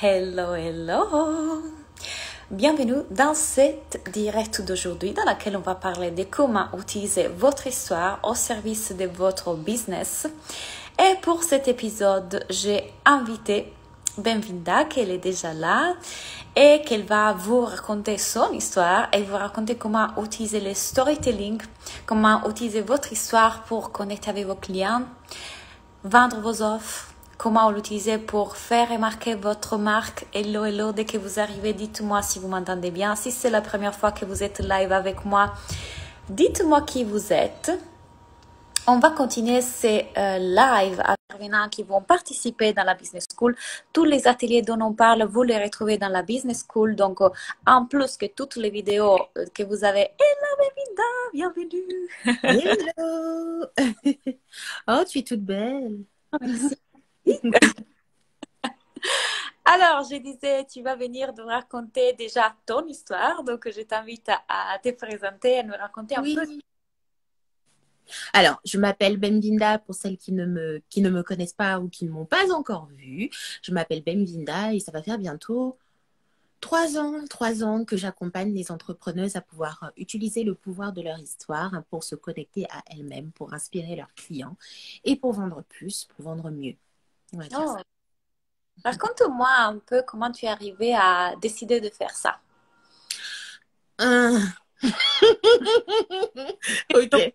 Hello, hello! Bienvenue dans cette direct d'aujourd'hui dans laquelle on va parler de comment utiliser votre histoire au service de votre business. Et pour cet épisode, j'ai invité Benvinda, qu'elle est déjà là et qu'elle va vous raconter son histoire et vous raconter comment utiliser le storytelling, comment utiliser votre histoire pour connecter avec vos clients, vendre vos offres, comment l'utiliser pour faire remarquer votre marque. Hello, hello, dès que vous arrivez, dites-moi si vous m'entendez bien. Si c'est la première fois que vous êtes live avec moi, dites-moi qui vous êtes. On va continuer ces lives avec intervenants qui vont participer dans la Business School. Tous les ateliers dont on parle, vous les retrouvez dans la Business School. Donc, en plus que toutes les vidéos que vous avez. Hello, Belinda, bienvenue. Hello. Oh, tu es toute belle. Merci. Alors, je disais, tu vas venir nous raconter déjà ton histoire. Donc, je t'invite à te présenter, à nous raconter un peu. Oui. Alors, je m'appelle Benvinda pour celles qui ne me connaissent pas ou qui ne m'ont pas encore vue. Je m'appelle Benvinda et ça va faire bientôt 3 ans que j'accompagne les entrepreneuses à pouvoir utiliser le pouvoir de leur histoire pour se connecter à elles-mêmes, pour inspirer leurs clients et pour vendre plus, pour vendre mieux. On va dire ça. Raconte-moi un peu comment tu es arrivée à décider de faire ça. Ok.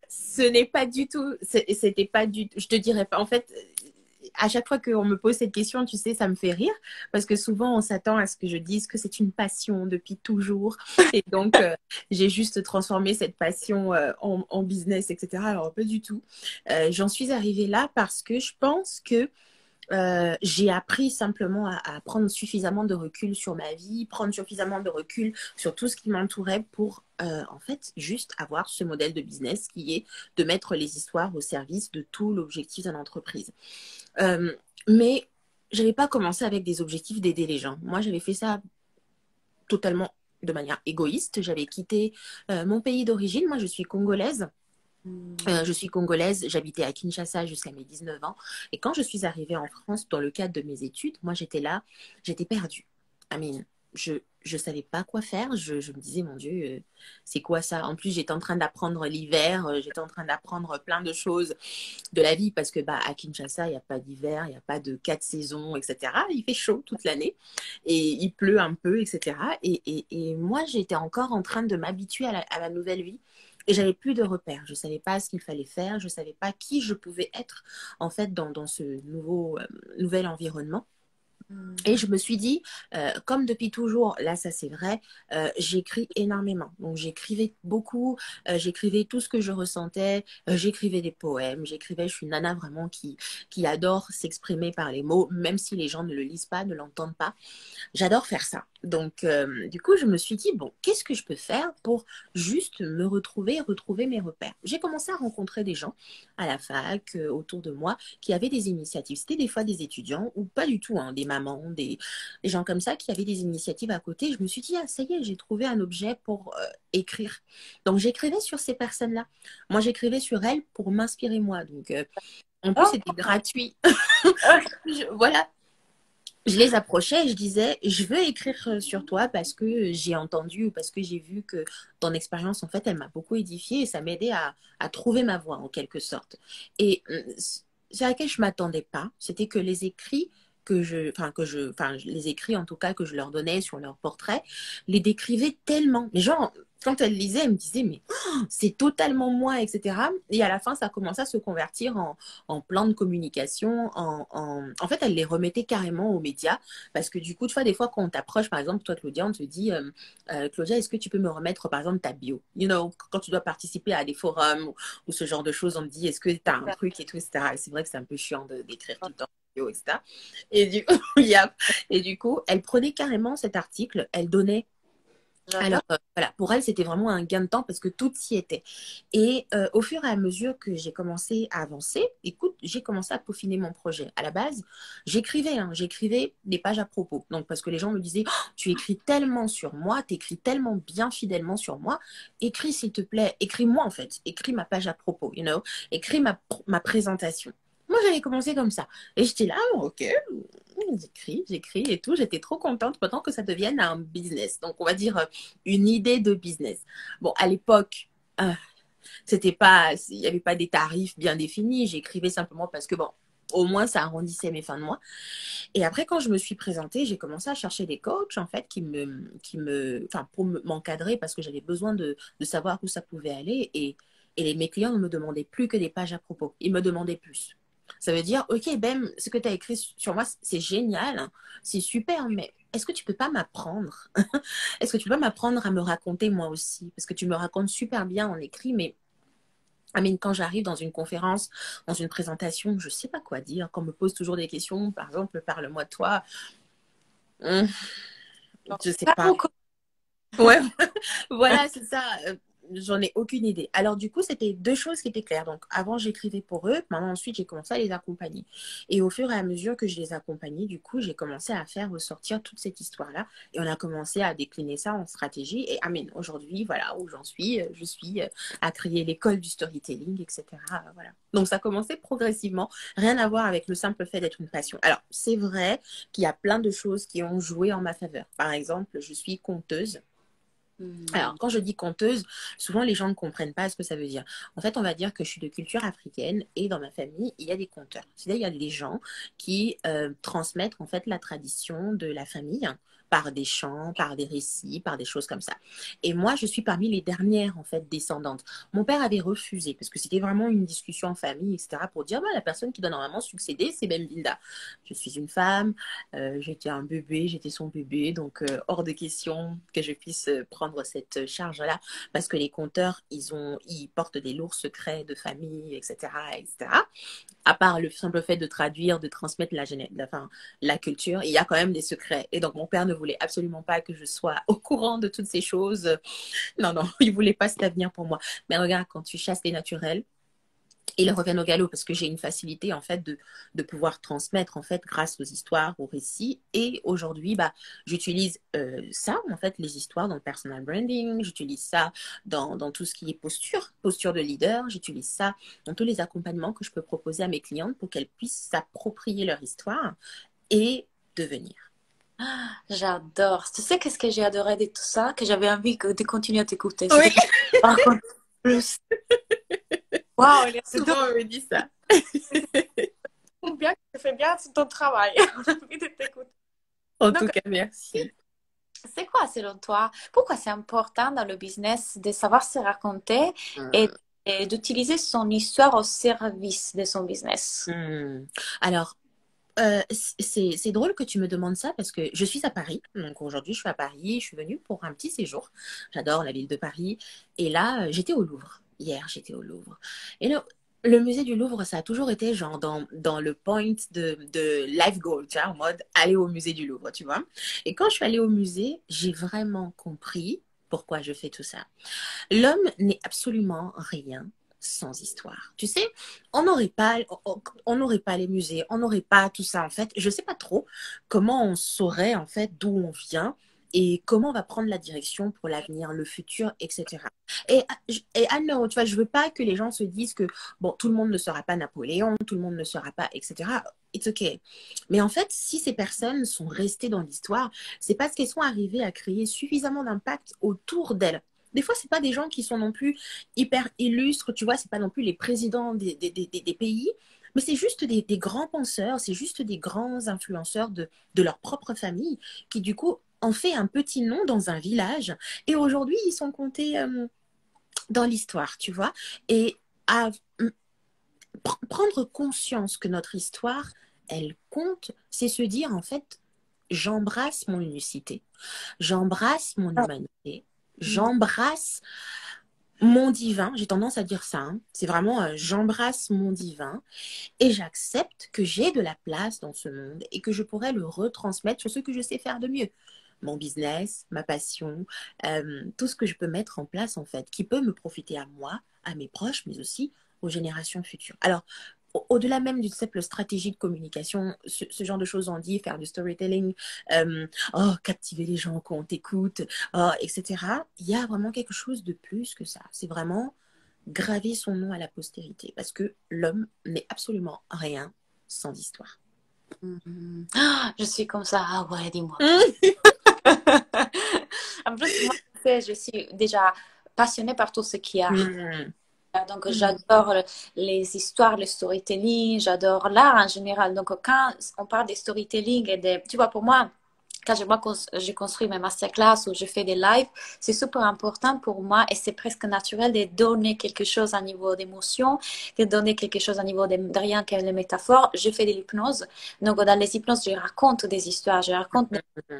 Ce n'est pas du tout, c'était pas du tout, je te dirais pas. En fait, à chaque fois qu'on me pose cette question, tu sais, ça me fait rire parce que souvent on s'attend à ce que je dise que c'est une passion depuis toujours. Et donc, j'ai juste transformé cette passion en business, etc. Alors, pas du tout. J'en suis arrivée là parce que je pense que j'ai appris simplement à prendre suffisamment de recul sur ma vie, prendre suffisamment de recul sur tout ce qui m'entourait pour en fait juste avoir ce modèle de business qui est de mettre les histoires au service de tout l'objectif d'une entreprise. Mais je n'avais pas commencé avec des objectifs d'aider les gens. Moi, j'avais fait ça totalement de manière égoïste. J'avais quitté mon pays d'origine. Moi, je suis congolaise. Je suis congolaise, j'habitais à Kinshasa jusqu'à mes 19 ans. Et quand je suis arrivée en France, dans le cadre de mes études, moi j'étais là, j'étais perdue. I mean, je ne savais pas quoi faire. Je me disais, mon Dieu, c'est quoi ça? En plus, j'étais en train d'apprendre l'hiver, j'étais en train d'apprendre plein de choses de la vie parce que à Kinshasa, il n'y a pas d'hiver, il n'y a pas de 4 saisons, etc. Il fait chaud toute l'année et il pleut un peu, etc. Et moi, j'étais encore en train de m'habituer à la nouvelle vie. Et j'avais plus de repères. Je savais pas ce qu'il fallait faire. Je savais pas qui je pouvais être en fait dans ce nouvel environnement. Et je me suis dit, comme depuis toujours, là ça c'est vrai, j'écris énormément. Donc j'écrivais beaucoup, j'écrivais tout ce que je ressentais, j'écrivais des poèmes, je suis une nana vraiment qui adore s'exprimer par les mots, même si les gens ne le lisent pas, ne l'entendent pas. J'adore faire ça. Donc, du coup, je me suis dit, bon, qu'est-ce que je peux faire pour juste me retrouver mes repères? J'ai commencé à rencontrer des gens à la fac, autour de moi, qui avaient des initiatives. C'était des fois des étudiants ou pas du tout, hein, des mamans, des gens comme ça qui avaient des initiatives à côté. Je me suis dit, ah, ça y est, j'ai trouvé un objet pour écrire. Donc, j'écrivais sur ces personnes-là. Moi, j'écrivais sur elles pour m'inspirer moi. Donc, en plus, c'était gratuit. Voilà. Je les approchais et je disais, je veux écrire sur toi parce que j'ai entendu ou parce que j'ai vu que ton expérience, en fait, elle m'a beaucoup édifiée et ça m'aidait à trouver ma voie en quelque sorte. Et c'est à laquelle je ne m'attendais pas, c'était que les écrits les écrits en tout cas que je leur donnais sur leur portrait, les décrivaient tellement. Les gens, quand elles lisaient, elles me disaient, mais c'est totalement moi, etc. Et à la fin, ça commençait à se convertir en plan de communication. En fait, elle les remettait carrément aux médias. Parce que du coup, tu vois, des fois, quand on t'approche, par exemple, toi, Claudia, on te dit, Claudia, est-ce que tu peux me remettre, par exemple, ta bio? You know, quand tu dois participer à des forums ou ce genre de choses, on te dit, est-ce que tu as un truc et tout, etc. Et c'est vrai que c'est un peu chiant d'écrire tout le temps. Etc. Et du coup, elle prenait carrément cet article, elle donnait. Alors, voilà, pour elle, c'était vraiment un gain de temps parce que tout y était. Et au fur et à mesure que j'ai commencé à avancer, écoute, j'ai commencé à peaufiner mon projet. À la base, j'écrivais des pages à propos. Donc, parce que les gens me disaient, oh, tu écris tellement sur moi, tu écris tellement bien fidèlement sur moi, écris s'il te plaît, écris-moi en fait, écris ma page à propos, you know, écris ma présentation. Moi, j'avais commencé comme ça. Et j'étais là, ok, j'écris et tout. J'étais trop contente pendant que ça devienne un business. Donc, on va dire une idée de business. Bon, à l'époque, c'était pas, il n'y avait pas des tarifs bien définis. J'écrivais simplement parce que, bon, au moins, ça arrondissait mes fins de mois. Et après, quand je me suis présentée, j'ai commencé à chercher des coachs, en fait, enfin, pour m'encadrer parce que j'avais besoin de savoir où ça pouvait aller. Et mes clients ne me demandaient plus que des pages à propos. Ils me demandaient plus. Ça veut dire, OK, Ben, ce que tu as écrit sur moi, c'est génial, hein, c'est super, mais est-ce que tu peux pas m'apprendre? Est-ce que tu peux m'apprendre à me raconter moi aussi? Parce que tu me racontes super bien en écrit, mais quand j'arrive dans une conférence, dans une présentation, je ne sais pas quoi dire. Quand on me pose toujours des questions, par exemple, parle-moi de toi. Je ne sais Pas pas. beaucoup. Ouais, voilà, c'est ça. J'en ai aucune idée. Alors, du coup, c'était deux choses qui étaient claires. Donc, avant, j'écrivais pour eux. Maintenant, ensuite, j'ai commencé à les accompagner. Et au fur et à mesure que je les accompagnais, du coup, j'ai commencé à faire ressortir toute cette histoire-là. Et on a commencé à décliner ça en stratégie. Et aujourd'hui, voilà où j'en suis. Je suis à créer l'école du storytelling, etc. Voilà. Donc, ça a commencé progressivement. Rien à voir avec le simple fait d'être une passion. Alors, c'est vrai qu'il y a plein de choses qui ont joué en ma faveur. Par exemple, je suis conteuse. Alors, quand je dis conteuse, souvent les gens ne comprennent pas ce que ça veut dire. En fait, on va dire que je suis de culture africaine et dans ma famille, il y a des conteurs. C'est-à-dire, il y a des gens qui transmettent en fait la tradition de la famille par des chants, par des récits, par des choses comme ça. Et moi, je suis parmi les dernières en fait descendantes. Mon père avait refusé parce que c'était vraiment une discussion en famille, etc. pour dire, bah, la personne qui doit normalement succéder, c'est Bembilda. Je suis une femme, j'étais un bébé, j'étais son bébé, donc hors de question que je puisse prendre cette charge-là, parce que les conteurs, ils portent des lourds secrets de famille, etc., etc. À part le simple fait de traduire, de transmettre la culture, il y a quand même des secrets. Et donc, mon père ne voulait absolument pas que je sois au courant de toutes ces choses. Non, non, il voulait pas cet avenir pour moi. Mais regarde, quand tu chasses les naturels, ils reviennent au galop parce que j'ai une facilité en fait de pouvoir transmettre en fait grâce aux histoires, aux récits. Et aujourd'hui, bah, j'utilise ça en fait, les histoires dans le personal branding, j'utilise ça dans tout ce qui est posture de leader, j'utilise ça dans tous les accompagnements que je peux proposer à mes clientes pour qu'elles puissent s'approprier leur histoire et devenir. J'adore. Tu sais qu'est-ce que j'ai adoré de tout ça? Que j'avais envie de continuer à t'écouter. Oui, C'était par contre plus. Waouh, c'est souvent on me dit ça. bien que tu fais bien ton travail. On a envie de t'écouter. En tout Donc, cas, merci. c'est quoi selon toi? Pourquoi c'est important dans le business de savoir se raconter et, et d'utiliser son histoire au service de son business? Alors, c'est drôle que tu me demandes ça parce que je suis à Paris. Donc aujourd'hui, je suis à Paris. Je suis venue pour un petit séjour. J'adore la ville de Paris. Et là, j'étais au Louvre. Hier, j'étais au Louvre. Et le musée du Louvre, ça a toujours été genre dans le point de life goal, tu vois, en mode aller au musée du Louvre, tu vois. Et quand je suis allée au musée, j'ai vraiment compris pourquoi je fais tout ça. L'homme n'est absolument rien sans histoire. Tu sais, on n'aurait pas les musées, on n'aurait pas tout ça en fait. Je sais pas trop comment on saurait en fait d'où on vient et comment on va prendre la direction pour l'avenir, le futur, etc. Et ah non, tu vois, je veux pas que les gens se disent que bon, tout le monde ne sera pas Napoléon, tout le monde ne sera pas, etc. It's okay. Mais en fait, si ces personnes sont restées dans l'histoire, c'est parce qu'elles sont arrivées à créer suffisamment d'impact autour d'elles. Des fois, c'est pas des gens qui sont non plus hyper illustres, tu vois, c'est pas non plus les présidents des pays, mais c'est juste des grands penseurs, c'est juste des grands influenceurs de leur propre famille qui, du coup, ont fait un petit nom dans un village et aujourd'hui, ils sont comptés dans l'histoire, tu vois. Et à prendre conscience que notre histoire, elle compte, c'est se dire, en fait, j'embrasse mon unicité, j'embrasse mon humanité, j'embrasse mon divin, j'ai tendance à dire ça, hein. C'est vraiment j'embrasse mon divin et j'accepte que j'ai de la place dans ce monde et que je pourrais le retransmettre sur ce que je sais faire de mieux. Mon business, ma passion, tout ce que je peux mettre en place en fait, qui peut me profiter à moi, à mes proches, mais aussi aux générations futures. Alors, au-delà même d'une simple stratégie de communication, ce genre de choses on dit, faire du storytelling, captiver les gens quand on t'écoute, etc. Il y a vraiment quelque chose de plus que ça. C'est vraiment graver son nom à la postérité parce que l'homme n'est absolument rien sans histoire. Ah, je suis comme ça. Ah ouais, dis-moi tout. Mmh. En plus, moi, tu sais, je suis déjà passionnée par tout ce qui est art. Mmh. Donc, Mmh. j'adore les histoires, le storytelling, j'adore l'art en général. Donc, quand on parle de storytelling et de, tu vois, pour moi, quand je construis mes masterclass ou je fais des lives, c'est super important pour moi et c'est presque naturel de donner quelque chose à niveau d'émotion, de donner quelque chose à niveau de rien que les métaphores. Je fais de l'hypnose. Donc, dans les hypnoses, je raconte des histoires, je raconte Mmh.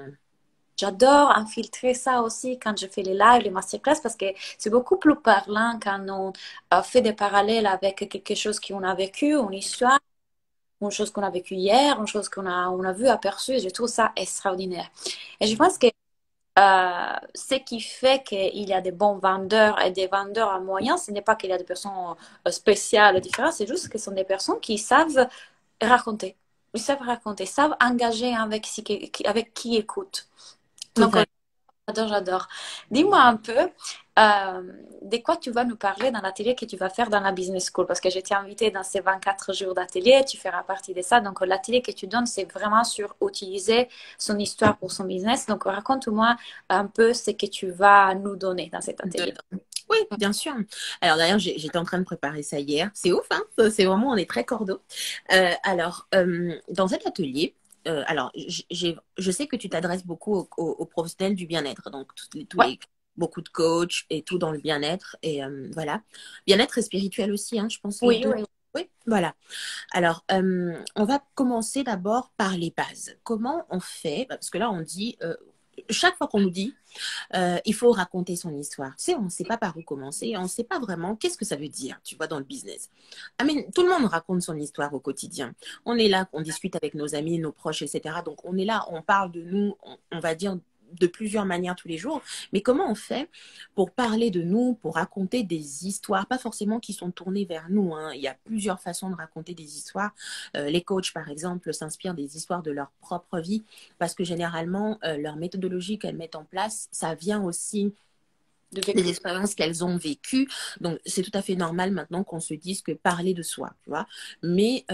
J'adore infiltrer ça aussi quand je fais les lives, les masterclass, parce que c'est beaucoup plus parlant quand on fait des parallèles avec quelque chose qu'on a vécu, une histoire, une chose qu'on a vécue hier, une chose on a vu, aperçue. Je trouve ça extraordinaire. Et je pense que ce qui fait qu'il y a des bons vendeurs et des vendeurs à moyens, ce n'est pas qu'il y a des personnes spéciales, différentes, c'est juste que ce sont des personnes qui savent raconter. Ils savent raconter, savent engager avec qui écoute. Donc, Total. j'adore, j'adore. Dis-moi un peu, de quoi tu vas nous parler dans l'atelier que tu vas faire dans la Business School? Parce que je t'ai invité dans ces 24 jours d'atelier, tu feras partie de ça. Donc, l'atelier que tu donnes, c'est vraiment sur utiliser son histoire pour son business. Donc, raconte-moi un peu ce que tu vas nous donner dans cet atelier. Dedans. Oui, bien sûr. Alors d'ailleurs, j'étais en train de préparer ça hier. C'est ouf, hein? C'est vraiment, on est très cordeau. Dans cet atelier, je sais que tu t'adresses beaucoup aux professionnels du bien-être, donc Ouais, beaucoup de coachs et tout dans le bien-être et voilà, bien-être et spirituel aussi, hein, je pense les oui, deux. oui. Oui, voilà. Alors, on va commencer d'abord par les bases. Comment on fait? Parce que là, on dit, chaque fois qu'on nous dit il faut raconter son histoire. Tu sais, on ne sait pas par où commencer, on ne sait pas vraiment qu'est-ce que ça veut dire, tu vois, dans le business. I mean, tout le monde raconte son histoire au quotidien. On est là, on discute avec nos amis, nos proches, etc. Donc, on est là, on parle de nous, on va dire de plusieurs manières tous les jours. Mais comment on fait pour parler de nous, pour raconter des histoires, pas forcément qui sont tournées vers nous, hein. Il y a plusieurs façons de raconter des histoires. Les coachs, par exemple, s'inspirent des histoires de leur propre vie parce que généralement, leur méthodologie qu'elles mettent en place, ça vient aussi De des vécu. expériences qu'elles ont vécues. Donc, c'est tout à fait normal maintenant qu'on se dise que parler de soi, tu vois. Mais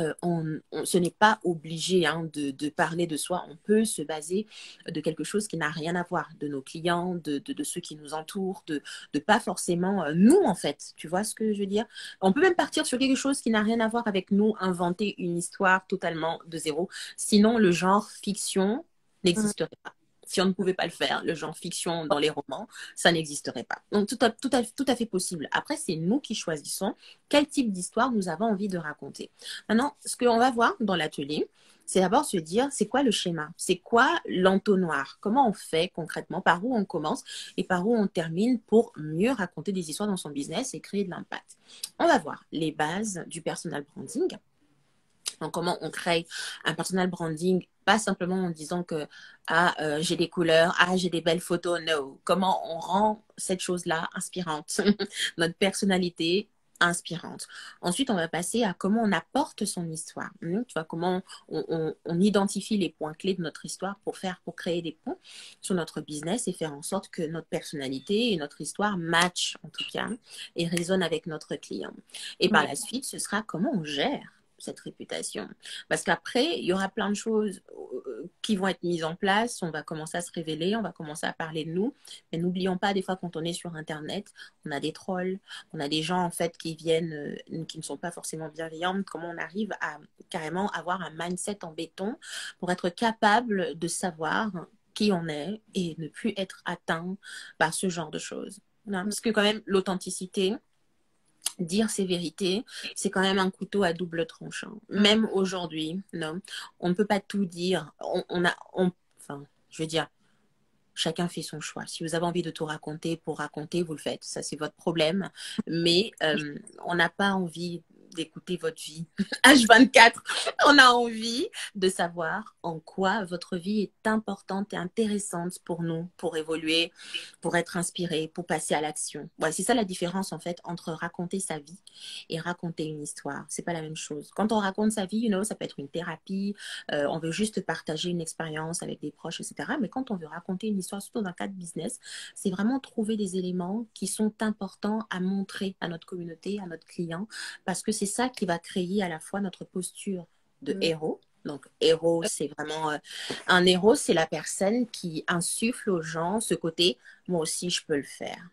ce n'est pas obligé hein, de parler de soi. On peut se baser de quelque chose qui n'a rien à voir, de nos clients, de ceux qui nous entourent, de pas forcément nous, en fait. Tu vois ce que je veux dire? On peut même partir sur quelque chose qui n'a rien à voir avec nous, inventer une histoire totalement de zéro. Sinon, le genre fiction Mm. n'existerait pas. Si on ne pouvait pas le faire, le genre fiction dans les romans, ça n'existerait pas. Donc, tout à fait possible. Après, c'est nous qui choisissons quel type d'histoire nous avons envie de raconter. Maintenant, ce qu'on va voir dans l'atelier, c'est d'abord se dire, c'est quoi le schéma? C'est quoi l'entonnoir? Comment on fait concrètement? Par où on commence et par où on termine pour mieux raconter des histoires dans son business et créer de l'impact? On va voir les bases du personal branding. Donc, comment on crée un personal branding, pas simplement en disant que j'ai des couleurs, j'ai des belles photos, no. Comment on rend cette chose-là inspirante, notre personnalité inspirante. Ensuite, on va passer à comment on apporte son histoire. Tu vois, comment on identifie les points clés de notre histoire pour créer des ponts sur notre business et faire en sorte que notre personnalité et notre histoire matchent en tout cas et résonnent avec notre client. Et par Oui. la suite, ce sera comment on gère cette réputation. Parce qu'après, il y aura plein de choses qui vont être mises en place, on va commencer à se révéler, on va commencer à parler de nous, mais n'oublions pas, des fois, quand on est sur Internet, on a des trolls, on a des gens, en fait, qui viennent, qui ne sont pas forcément bienveillants, comment on arrive à carrément avoir un mindset en béton pour être capable de savoir qui on est et ne plus être atteint par ce genre de choses. Voilà. Parce que quand même, l'authenticité, dire ses vérités, c'est quand même un couteau à double tranchant. Mm. Même aujourd'hui, non, on ne peut pas tout dire. Enfin, je veux dire, chacun fait son choix. Si vous avez envie de tout raconter pour raconter, vous le faites. Ça, c'est votre problème. Mais on n'a pas envie d'écouter votre vie. H24, on a envie de savoir en quoi votre vie est importante et intéressante pour nous, pour évoluer, pour être inspiré, pour passer à l'action. Ouais, c'est ça la différence en fait entre raconter sa vie et raconter une histoire. C'est pas la même chose. Quand on raconte sa vie, ça peut être une thérapie, on veut juste partager une expérience avec des proches, etc. Mais quand on veut raconter une histoire, surtout dans un cadre business, c'est vraiment trouver des éléments qui sont importants à montrer à notre communauté, à notre client, parce que c'est ça qui va créer à la fois notre posture de héros. Donc, héros, c'est vraiment... un héros, c'est la personne qui insuffle aux gens ce côté, moi aussi, je peux le faire.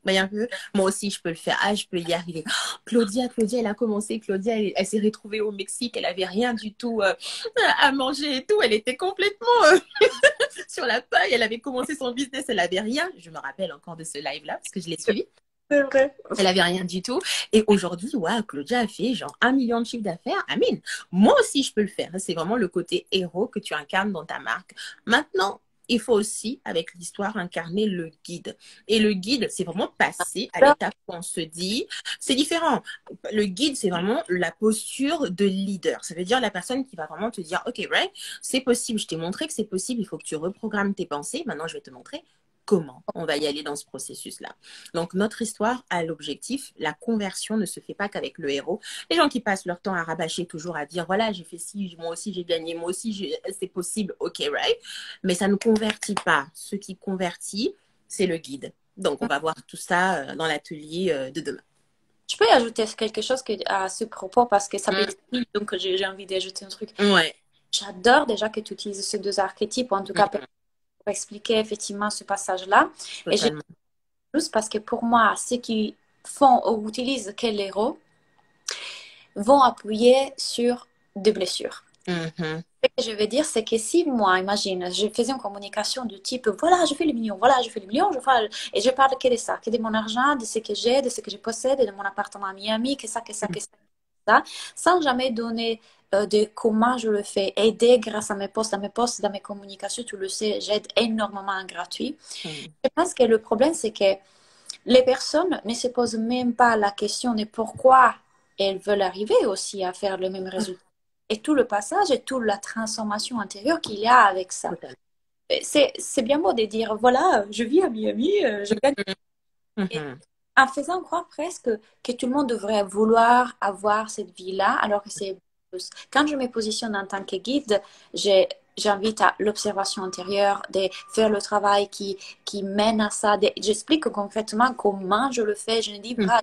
Voyez un peu, moi aussi, je peux le faire. Ah, je peux y arriver. Oh, Claudia, elle a commencé. Claudia, elle s'est retrouvée au Mexique. Elle avait rien du tout à manger et tout. Elle était complètement sur la paille. Elle avait commencé son business. Elle avait rien. Je me rappelle encore de ce live-là parce que je l'ai suivi. C'est vrai. Elle avait rien du tout. Et aujourd'hui, ouais, Claudia a fait genre 1 million de chiffre d'affaires. Amine, moi aussi, je peux le faire. C'est vraiment le côté héros que tu incarnes dans ta marque. Maintenant, il faut aussi, avec l'histoire, incarner le guide. Et le guide, c'est vraiment passer à l'étape où on se dit, c'est différent. Le guide, c'est vraiment la posture de leader. Ça veut dire la personne qui va vraiment te dire, OK, right, c'est possible, je t'ai montré que c'est possible, il faut que tu reprogrammes tes pensées. Maintenant, je vais te montrer comment on va y aller dans ce processus-là. Donc, notre histoire a l'objectif, la conversion ne se fait pas qu'avec le héros. Les gens qui passent leur temps à rabâcher toujours, à dire, voilà, j'ai fait ci, moi aussi j'ai gagné, moi aussi c'est possible, ok, right? Mais ça ne convertit pas. Ce qui convertit, c'est le guide. Donc, on va voir tout ça dans l'atelier de demain. Je peux y ajouter quelque chose à ce propos parce que ça m'explique, donc j'ai envie d'ajouter un truc. Ouais. J'adore déjà que tu utilises ces deux archétypes, ou en tout cas pour expliquer effectivement ce passage-là. Totalement. Et j'ai plus parce que pour moi, ceux qui font ou utilisent quel héros vont appuyer sur des blessures. Ce que je veux dire, c'est que si moi, imagine, je faisais une communication du type, voilà, je fais les millions, voilà, je fais les millions, et je parle que de ça, que de mon argent, de ce que j'ai, de ce que je possède, de mon appartement à Miami, que ça, sans jamais donner de comment je le fais, aider grâce à mes posts, dans mes communications, tu le sais, j'aide énormément en gratuit. Je pense que le problème, c'est que les personnes ne se posent même pas la question de pourquoi elles veulent arriver aussi à faire le même résultat. Et tout le passage et toute la transformation intérieure qu'il y a avec ça. C'est bien beau de dire, voilà, je vis à Miami, je gagne. Et en faisant croire presque que tout le monde devrait vouloir avoir cette vie-là, alors que c'est plus. Quand je me positionne en tant que guide, j'invite à l'observation intérieure, de faire le travail qui mène à ça. J'explique concrètement comment je le fais. Je ne dis pas,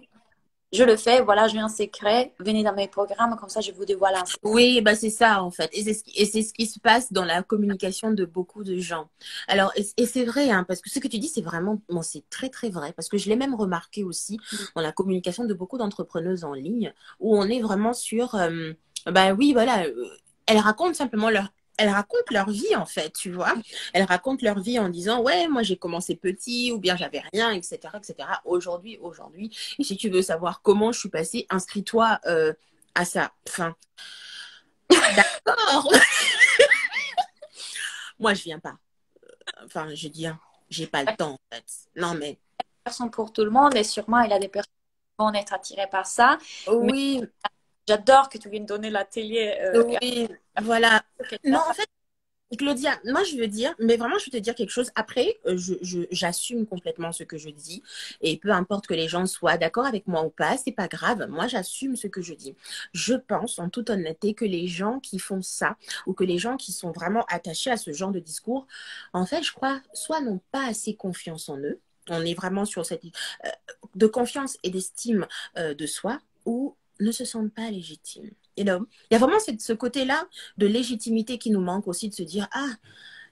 je le fais, voilà, j'ai un secret, venez dans mes programmes, comme ça je vous dévoile un secret. Oui, bah c'est ça en fait. Et c'est ce qui se passe dans la communication de beaucoup de gens. Alors, et c'est vrai, hein, parce que ce que tu dis, c'est vraiment, bon, c'est très très vrai, parce que je l'ai même remarqué aussi dans la communication de beaucoup d'entrepreneuses en ligne, où on est vraiment sur, bah oui, voilà, elles racontent simplement elles racontent leur vie en fait, tu vois. Elles racontent leur vie en disant, ouais, moi j'ai commencé petit, ou bien j'avais rien, etc., etc. Aujourd'hui. Et si tu veux savoir comment je suis passée, inscris-toi à ça. Enfin, d'accord. Moi, je viens pas. Enfin, je dis, hein, j'ai pas le temps en fait. Non, mais. Personne pour tout le monde, et sûrement il y a des personnes qui vont être attirées par ça. Oui. Mais j'adore que tu viennes donner l'atelier. Oui, voilà. Non, en fait, Claudia, moi je veux dire, mais vraiment je veux te dire quelque chose. Après, j'assume complètement ce que je dis et peu importe que les gens soient d'accord avec moi ou pas, c'est pas grave. Moi j'assume ce que je dis. Je pense en toute honnêteté que les gens qui font ça ou que les gens qui sont vraiment attachés à ce genre de discours, en fait, je crois, soit n'ont pas assez confiance en eux. On est vraiment sur cette de confiance et d'estime de soi ou ne se sentent pas légitimes. Et là, il y a vraiment ce côté-là de légitimité qui nous manque aussi, de se dire, ah,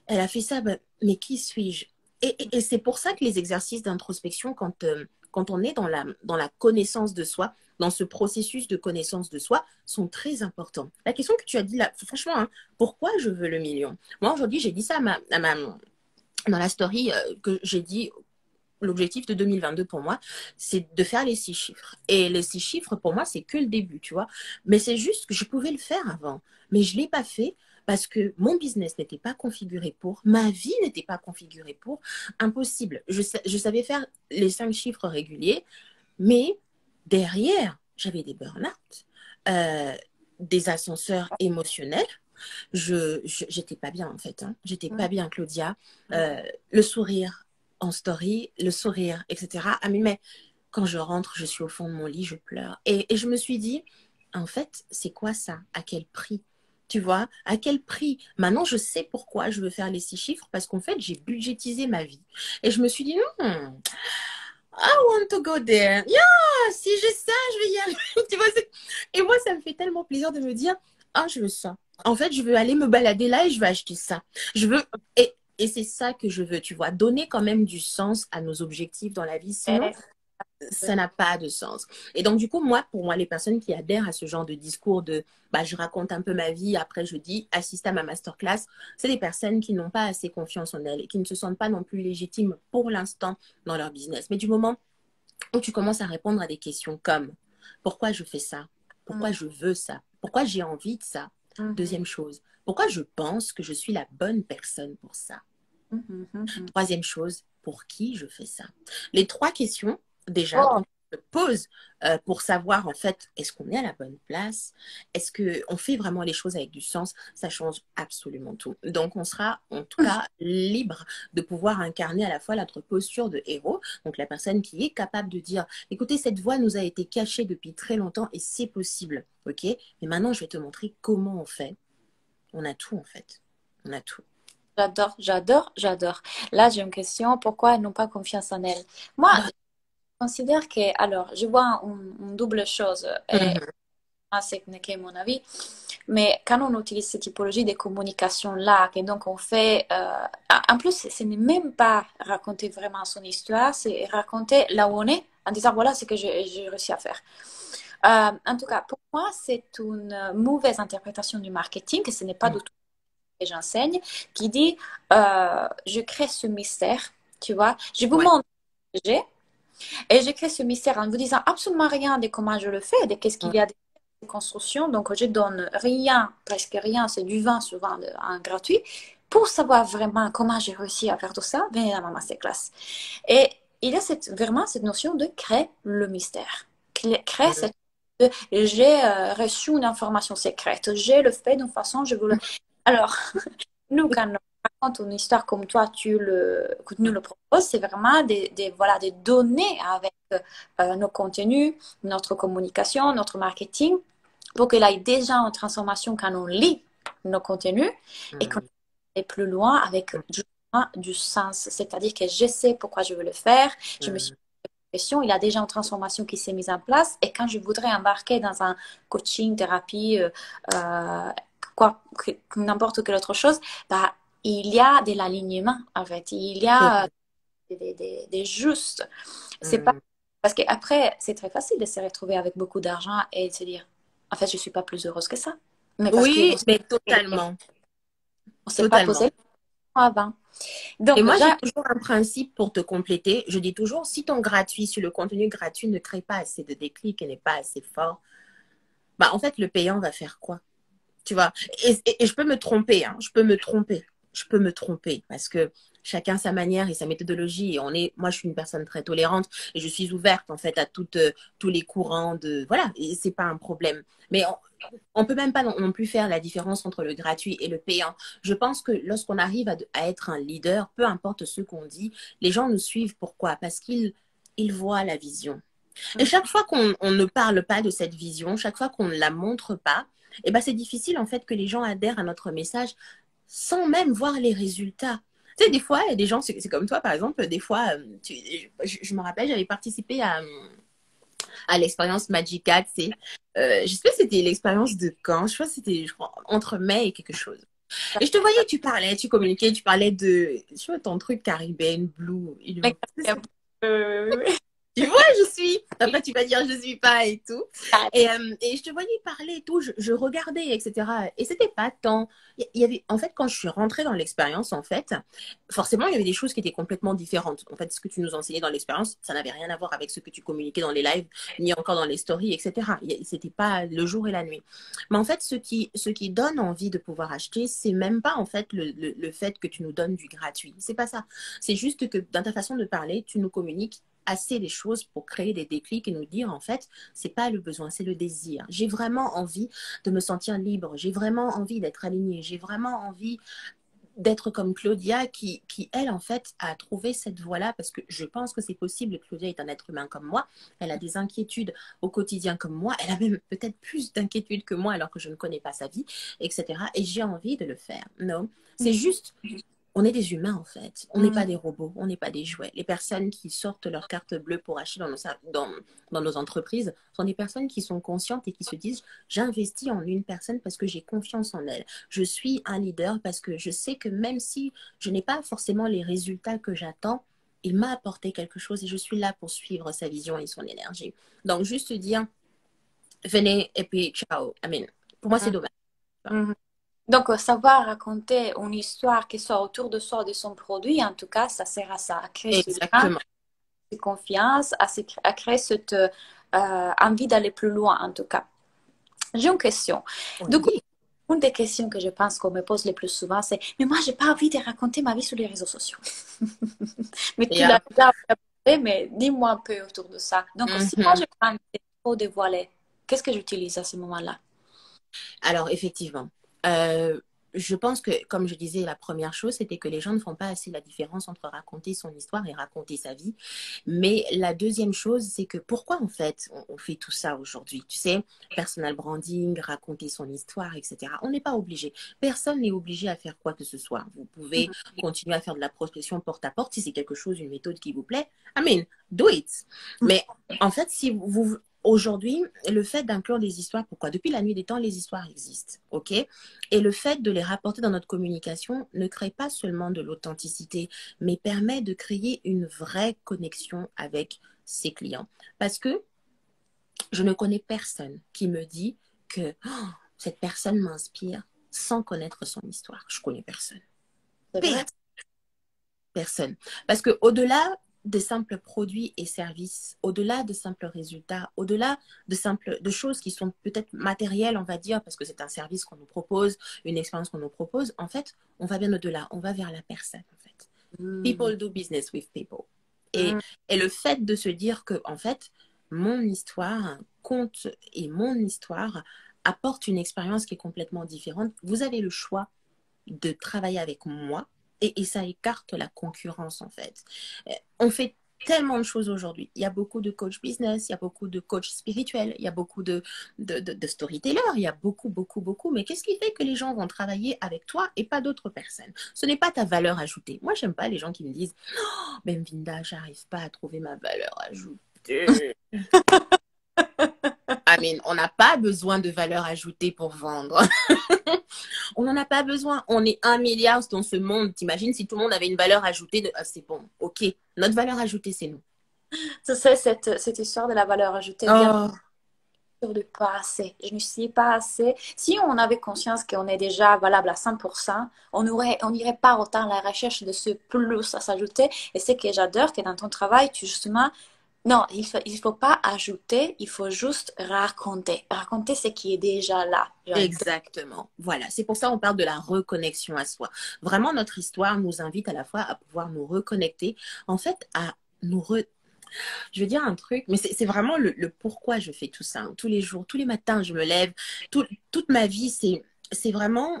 elle a fait ça, ben, mais qui suis-je? Et c'est pour ça que les exercices d'introspection, quand on est dans la connaissance de soi, dans ce processus de connaissance de soi, sont très importants. La question que tu as dit là, franchement, hein, pourquoi je veux le million? Moi, aujourd'hui, j'ai dit ça dans la story que j'ai dit. L'objectif de 2022 pour moi, c'est de faire les 6 chiffres. Et les 6 chiffres, pour moi, c'est que le début, tu vois. Mais c'est juste que je pouvais le faire avant. Mais je ne l'ai pas fait parce que mon business n'était pas configuré pour, ma vie n'était pas configurée pour. Impossible. Je savais faire les 5 chiffres réguliers, mais derrière, j'avais des burn-out. euh, des ascenseurs émotionnels. J'étais pas bien en fait. Hein. J'étais pas bien, Claudia. Le sourire en story, le sourire, etc. Ah mais quand je rentre, je suis au fond de mon lit, je pleure. Et je me suis dit, en fait, c'est quoi ça? À quel prix? Tu vois, à quel prix? Maintenant, je sais pourquoi je veux faire les 6 chiffres parce qu'en fait, j'ai budgétisé ma vie. Et je me suis dit, non, I want to go there. Yeah, si j'ai ça, je vais y aller. Tu vois, et moi, ça me fait tellement plaisir de me dire, ah, je veux ça. En fait, je veux aller me balader là et je vais acheter ça. Je veux. Et c'est ça que je veux, tu vois, donner quand même du sens à nos objectifs dans la vie. Sinon, ça n'a pas de sens. Et donc, du coup, moi, pour moi, les personnes qui adhèrent à ce genre de discours de bah, je raconte un peu ma vie, après je dis assiste à ma masterclass, c'est des personnes qui n'ont pas assez confiance en elles et qui ne se sentent pas non plus légitimes pour l'instant dans leur business. Mais du moment où tu commences à répondre à des questions comme pourquoi je fais ça, pourquoi je veux ça, pourquoi j'ai envie de ça. Deuxième chose, pourquoi je pense que je suis la bonne personne pour ça. Troisième chose, pour qui je fais ça. Les 3 questions, déjà, quand on se pose pour savoir, en fait, est-ce qu'on est à la bonne place? Est-ce qu'on fait vraiment les choses avec du sens? Ça change absolument tout. Donc, on sera, en tout cas, libre de pouvoir incarner à la fois notre posture de héros, donc la personne qui est capable de dire, écoutez, cette voix nous a été cachée depuis très longtemps et c'est possible, ok? Mais maintenant, je vais te montrer comment on fait. On a tout, en fait. On a tout. J'adore, j'adore, j'adore. Là, j'ai une question. Pourquoi elles n'ont pas confiance en elles? Moi, Bah, je considère que, alors, je vois une double chose. Et c'est que mon avis. Mais quand on utilise cette typologie de communication-là, et donc on fait... en plus, ce n'est même pas raconter vraiment son histoire, c'est raconter là où on est, en disant, voilà ce que j'ai réussi à faire. En tout cas, pour moi, c'est une mauvaise interprétation du marketing, et ce n'est pas du tout que j'enseigne, qui dit, je crée ce mystère, tu vois, je vous ouais. montre ce que j'ai, et je crée ce mystère en vous disant absolument rien de comment je le fais, de qu'est-ce qu'il y a de construction. Donc, je donne rien, presque rien, c'est du vin souvent en gratuit, pour savoir vraiment comment j'ai réussi à faire tout ça, venez dans ma masterclass. Et il y a vraiment cette notion de créer le mystère. Créer cette... J'ai reçu une information secrète, j'ai le fait d'une façon, je veux le... Alors, nous, quand on raconte une histoire comme toi, que tu nous le proposes, c'est vraiment voilà, des données avec nos contenus, notre communication, notre marketing, pour qu'il aille déjà en transformation quand on lit nos contenus et qu'on aille plus loin avec du sens. C'est-à-dire que je sais pourquoi je veux le faire, je me suis posé la question, il y a déjà une transformation qui s'est mise en place et quand je voudrais embarquer dans un coaching, thérapie, n'importe quelle autre chose, bah, il y a de l'alignement en fait, il y a des justes. C'est pas parce qu'après, c'est très facile de se retrouver avec beaucoup d'argent et de se dire, en fait, je suis pas plus heureuse que ça. Mais parce qu'on Oui, mais totalement. on s'est pas posé Totalement. la question avant. Et Donc, moi, j'ai toujours un principe pour te compléter. Je dis toujours, si ton gratuit, si le contenu gratuit ne crée pas assez de déclic et n'est pas assez fort, bah, en fait, le payant va faire quoi? Tu vois? Et je peux me tromper, hein. Je peux me tromper. Je peux me tromper parce que chacun sa manière et sa méthodologie. Et moi, je suis une personne très tolérante et je suis ouverte, en fait, à tous les courants de, voilà, et c'est pas un problème. Mais on peut même pas non plus faire la différence entre le gratuit et le payant. Je pense que lorsqu'on arrive à être un leader, peu importe ce qu'on dit, les gens nous suivent. Pourquoi? Parce qu'ils voient la vision. Et chaque fois qu'on ne parle pas de cette vision, chaque fois qu'on ne la montre pas, eh ben c'est difficile en fait que les gens adhèrent à notre message sans même voir les résultats. Tu sais, des fois, il y a des gens, c'est comme toi par exemple, des fois, je me rappelle, j'avais participé à l'expérience Magica, tu sais. Je sais pas si c'était l'expérience de quand, je crois que c'était entre mai et quelque chose. Et je te voyais, tu parlais, tu communiquais, tu parlais de, je sais pas, ton truc caribéen, blue. Tu vois, je suis. Après, tu vas dire je suis pas et tout. Et je te voyais parler et tout. Je regardais, etc. Et c'était pas tant. Il y avait, en fait, quand je suis rentrée dans l'expérience, en fait, forcément, il y avait des choses qui étaient complètement différentes. En fait, ce que tu nous enseignais dans l'expérience, ça n'avait rien à voir avec ce que tu communiquais dans les lives, ni encore dans les stories, etc. C'était pas le jour et la nuit. Mais en fait, ce qui donne envie de pouvoir acheter, c'est même pas, en fait, le fait que tu nous donnes du gratuit. C'est pas ça. C'est juste que dans ta façon de parler, tu nous communiques assez les choses pour créer des déclics et nous dire, en fait, c'est pas le besoin, c'est le désir. J'ai vraiment envie de me sentir libre. J'ai vraiment envie d'être alignée. J'ai vraiment envie d'être comme Claudia qui, elle, en fait, a trouvé cette voie-là parce que je pense que c'est possible. Claudia est un être humain comme moi. Elle a des inquiétudes au quotidien comme moi. Elle a même peut-être plus d'inquiétudes que moi alors que je ne connais pas sa vie, etc. Et j'ai envie de le faire. Non, c'est juste on est des humains en fait. On n'est pas des robots, on n'est pas des jouets. Les personnes qui sortent leur carte bleue pour acheter dans nos entreprises sont des personnes qui sont conscientes et qui se disent j'investis en une personne parce que j'ai confiance en elle. Je suis un leader parce que je sais que même si je n'ai pas forcément les résultats que j'attends, il m'a apporté quelque chose et je suis là pour suivre sa vision et son énergie. Donc juste dire venez et puis ciao. Amen. Pour moi c'est dommage. Donc, savoir raconter une histoire qui soit autour de soi, de son produit, en tout cas, ça sert à ça, à créer ce lien, Exactement. cette confiance, à créer cette envie d'aller plus loin, en tout cas. J'ai une question. Du coup, Oui. une des questions que je pense qu'on me pose le plus souvent, c'est mais moi, j'ai pas envie de raconter ma vie sur les réseaux sociaux. Mais tu l'as Yeah. déjà abordé, mais dis-moi un peu autour de ça. Donc, si moi, je prends trop dévoilé, qu'est-ce que j'utilise à ce moment-là? Alors, effectivement, je pense que, comme je disais, la première chose, c'était que les gens ne font pas assez la différence entre raconter son histoire et raconter sa vie. Mais la deuxième chose, c'est que pourquoi, en fait, on fait tout ça aujourd'hui? Tu sais, personal branding, raconter son histoire, etc. On n'est pas obligé. Personne n'est obligé à faire quoi que ce soit. Vous pouvez continuer à faire de la prospection porte à porte si c'est quelque chose, une méthode qui vous plaît. I mean, do it. Mais en fait, si vous aujourd'hui, le fait d'inclure des histoires, pourquoi? Depuis la nuit des temps, les histoires existent, ok? Et le fait de les rapporter dans notre communication ne crée pas seulement de l'authenticité, mais permet de créer une vraie connexion avec ses clients. Parce que je ne connais personne qui me dit que oh, cette personne m'inspire sans connaître son histoire. Je connais personne. C'est vrai? Personne. Parce que au-delà de simples produits et services, au-delà de simples résultats, au-delà de choses qui sont peut-être matérielles, on va dire, parce que c'est un service qu'on nous propose, une expérience qu'on nous propose, en fait, on va bien au-delà, on va vers la personne, en fait. People do business with people. Et, et le fait de se dire que, en fait, mon histoire compte et mon histoire apporte une expérience qui est complètement différente, vous avez le choix de travailler avec moi et ça écarte la concurrence en fait. On fait tellement de choses aujourd'hui. Il y a beaucoup de coach business, il y a beaucoup de coach spirituel, il y a beaucoup de storytellers, il y a beaucoup, beaucoup, beaucoup. Mais qu'est-ce qui fait que les gens vont travailler avec toi et pas d'autres personnes? Ce n'est pas ta valeur ajoutée. Moi, j'aime pas les gens qui me disent oh, Benvinda, j'arrive pas à trouver ma valeur ajoutée. I mean, on n'a pas besoin de valeur ajoutée pour vendre. On n'en a pas besoin. On est 1 milliard dans ce monde. T'imagines si tout le monde avait une valeur ajoutée de ah, c'est bon, ok. Notre valeur ajoutée, c'est nous. Tu sais, cette histoire de la valeur ajoutée vient Oh, de pas assez. Je ne suis pas assez. Si on avait conscience qu'on est déjà valable à 100%, on n'irait pas autant à la recherche de ce plus à s'ajouter. Et c'est que j'adore que dans ton travail, tu justement, non, il faut pas ajouter, il faut juste raconter. Raconter ce qui est déjà là. J'adore. exactement. Voilà. C'est pour ça qu'on parle de la reconnexion à soi. Vraiment, notre histoire nous invite à la fois à pouvoir nous reconnecter, en fait, à nous je veux dire un truc, mais c'est vraiment le pourquoi je fais tout ça. Hein. Tous les jours, tous les matins, je me lève. Toute ma vie, c'est vraiment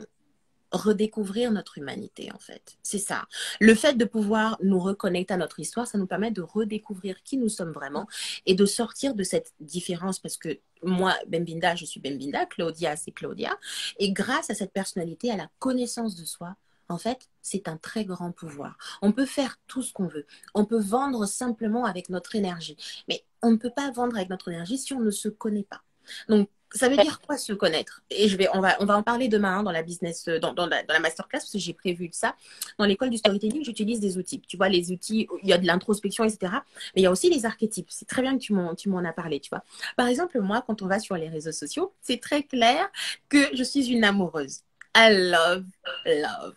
redécouvrir notre humanité, en fait. C'est ça. Le fait de pouvoir nous reconnecter à notre histoire, ça nous permet de redécouvrir qui nous sommes vraiment et de sortir de cette différence parce que moi, Bembinda, je suis Bembinda, Claudia, c'est Claudia. Et grâce à cette personnalité, à la connaissance de soi, en fait, c'est un très grand pouvoir. On peut faire tout ce qu'on veut. On peut vendre simplement avec notre énergie. Mais on ne peut pas vendre avec notre énergie si on ne se connaît pas. Donc, ça veut dire quoi se connaître? Et on va en parler demain hein, dans la business, dans la masterclass, parce que j'ai prévu ça. Dans l'école du storytelling, j'utilise des outils. Tu vois, les outils, il y a de l'introspection, etc. Mais il y a aussi les archétypes. C'est très bien que tu m'en as parlé, tu vois. Par exemple, moi, quand on va sur les réseaux sociaux, c'est très clair que je suis une amoureuse. I love, love.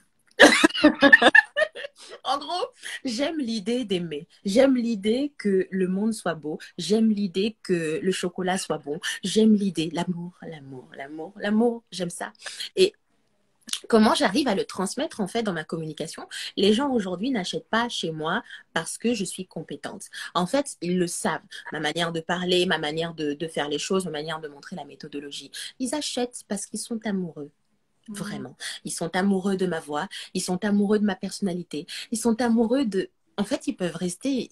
En gros, j'aime l'idée d'aimer. J'aime l'idée que le monde soit beau. J'aime l'idée que le chocolat soit bon. J'aime l'idée, l'amour, l'amour, l'amour, l'amour. J'aime ça. Et comment j'arrive à le transmettre en fait dans ma communication. Les gens aujourd'hui n'achètent pas chez moi parce que je suis compétente. En fait, ils le savent. Ma manière de parler, ma manière de faire les choses, ma manière de montrer la méthodologie. Ils achètent parce qu'ils sont amoureux. Mm. Vraiment. Ils sont amoureux de ma voix, ils sont amoureux de ma personnalité, ils sont amoureux de... En fait, ils peuvent rester,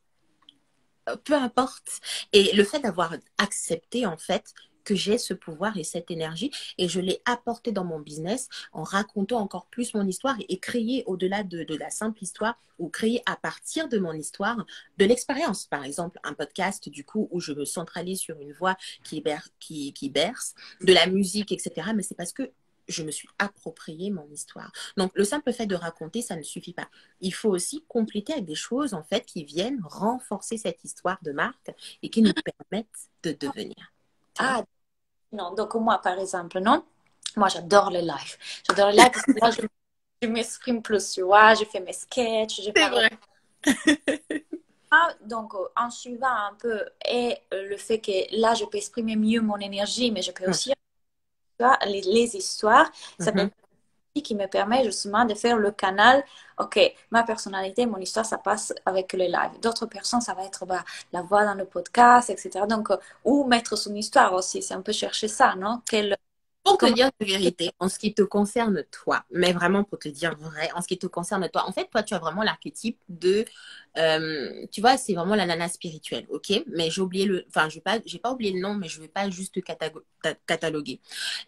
peu importe. Et le fait d'avoir accepté, en fait, que j'ai ce pouvoir et cette énergie, et je l'ai apporté dans mon business en racontant encore plus mon histoire et créer au-delà de la simple histoire ou créer à partir de mon histoire de l'expérience. Par exemple, un podcast, du coup, où je me centralise sur une voix qui berce, de la musique, etc. Mais c'est parce que je me suis approprié mon histoire. Donc, le simple fait de raconter, ça ne suffit pas. Il faut aussi compléter avec des choses, en fait, qui viennent renforcer cette histoire de marque et qui nous permettent de devenir. Tu vois? Ah, non, donc moi, par exemple, non? Moi, j'adore les lives. J'adore les lives parce que là, je m'exprime plus, tu vois. Je fais mes sketchs, je C'est parle. vrai. Donc, en suivant un peu et le fait que là, je peux exprimer mieux mon énergie, mais je peux aussi, tu vois, les histoires, ça peut Mhm. être ce qui me permet justement de faire le canal. Ok, ma personnalité, mon histoire, ça passe avec les lives. D'autres personnes, ça va être bah, la voix dans le podcast, etc. Donc, ou mettre son histoire aussi. C'est un peu chercher ça, non? Pour te Comment... dire la vérité, en ce qui te concerne toi, mais vraiment pour te dire vrai, en ce qui te concerne toi, en fait, toi, tu as vraiment l'archétype de, tu vois, c'est vraiment la nana spirituelle, ok? Mais j'ai oublié enfin, j'ai pas oublié le nom, mais je vais pas juste te cataloguer.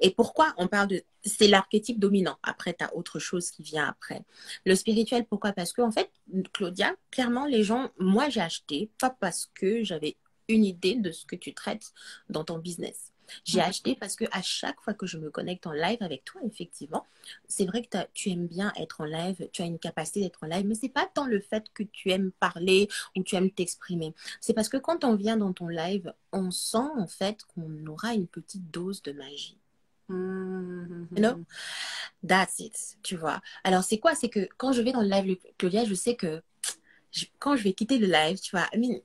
Et pourquoi on parle de, c'est l'archétype dominant. Après, tu as autre chose qui vient après. Le spirituel, pourquoi? Parce que, en fait, Claudia, clairement, les gens, moi, j'ai acheté, pas parce que j'avais une idée de ce que tu traites dans ton business. J'ai acheté parce que à chaque fois que je me connecte en live avec toi, effectivement, c'est vrai que tu aimes bien être en live, tu as une capacité d'être en live, mais c'est pas tant le fait que tu aimes parler ou tu aimes t'exprimer. C'est parce que quand on vient dans ton live, on sent en fait qu'on aura une petite dose de magie. You know? That's it, tu vois. Alors c'est quoi? C'est que quand je vais dans le live, Claudia, je sais que quand je vais quitter le live, tu vois, I mean,